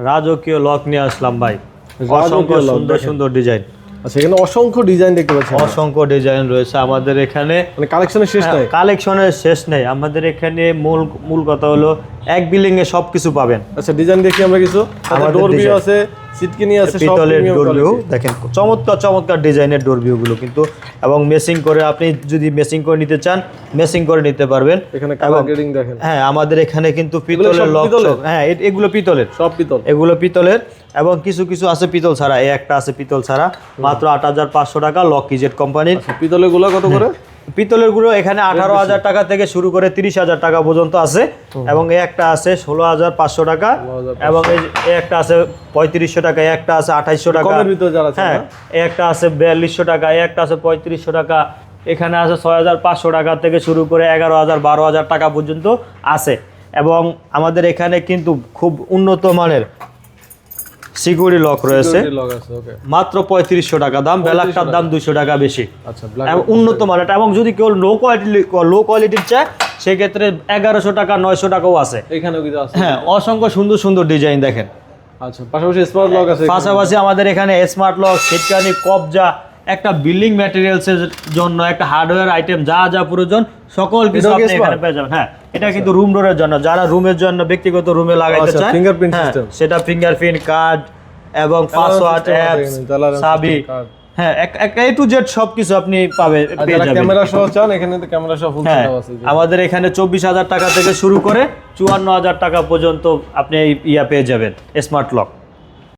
রাজকীয় লক নিয়ে আসলাম ভাই, অসংখ্য সুন্দর সুন্দর ডিজাইন। আচ্ছা, এখানে অসংখ্য ডিজাইন দেখতে পাচ্ছি, অসংখ্য ডিজাইন রয়েছে আমাদের এখানে, মানে কালেকশনের শেষ নাই। কালেকশনের শেষ নেই আমাদের এখানে। মূল কথা হলো এক বিল্ডিং এ সবকিছু পাবেন। আচ্ছা, ডিজাইন দেখি আমরা কিছু, আমাদের ডোর ভিউ আছে, সিটকিনি আছে, সব পিতলের প্রিমিয়াম ডোর ভিউ কোয়ালিটি। দেখেন, চমৎকার চমৎকার ডিজাইনের ডোর ভিউ গুলো কিন্তু, এবং মেসিং করে আপনি যদি মেসিং করে নিতে চান মেসিং করে নিতে পারবেন। এখানে কালার গ্রেডিং দেখেন। হ্যাঁ, আমাদের এখানে কিন্তু পিতলের লক, হ্যাঁ এগুলো পিতলের, সব পিতল, এগুলো পিতলের, এবং কিছু কিছু আছে পিতল ছাড়া। এই একটা আছে পিতল ছাড়া, মাত্র ৮৫০০ টাকা, লক কিজেট কোম্পানির। পিতলের গুলো কত করে? পিতলের গুলো এখানে ১৮,০০০ টাকা থেকে শুরু করে ৩০,০০০ টাকা পর্যন্ত আছে, এবং এই একটা আছে ১৬,৫০০ টাকা, এবং এই একটা আছে ৩৫০০ টাকা, এই একটা আছে ২৮০০ টাকা, হ্যাঁ এই একটা আছে ৪২০০ টাকা, এই একটা আছে ৩৫০০ টাকা, এখানে আছে ৬৫০০ টাকা থেকে শুরু করে ১১,০০০ ১২,০০০ টাকা পর্যন্ত আছে। এবং আমাদের এখানে কিন্তু খুব উন্নত মানের সিকিউরিটি লক রয়েছে, মাত্র ৩৫০০ টাকা দাম, ব্ল্যাকটার দাম ২০০ টাকা বেশি। আচ্ছা, উন্নত মানের। এবং যদি কেউ লো কোয়ালিটির চায় সেক্ষেত্রে ১১০০ টাকা ৯০০ টাকাও আছে এখানেও কিছু আছে। হ্যাঁ, অসংখ্য সুন্দর সুন্দর ডিজাইন দেখেন। আচ্ছা, পাশাপাশি স্মার্ট লক আছে, পাশাপাশি আমাদের এখানে স্মার্ট লক, সিটকানি, কবজা, একটা বিল্ডিং ম্যাটেরিয়ালসের জন্য একটা হার্ডওয়্যার আইটেম, যা যা প্রয়োজন সকল কিছু আপনি এখানে পেয়ে যাবেন। হ্যাঁ, এটা কিন্তু রুম ডোরের জন্য, যারা রুমের জন্য ব্যক্তিগত রুমে লাগাইতে চায়, ফিঙ্গারপ্রিন্ট সিস্টেম, সেটা ফিঙ্গারপ্রিন্ট কার্ড এবং পাসওয়ার্ড, অ্যাপস, চাবি, হ্যাঁ A to Z সবকিছু আপনি পেয়ে যাবেন। ক্যামেরা সহ চান, এখানে তো ক্যামেরা সহ ফুল সেটআপ আছে। আমাদের এখানে ২৪,০০০ টাকা থেকে শুরু করে ৫৪,০০০ টাকা পর্যন্ত আপনি পেয়ে যাবেন স্মার্ট লক।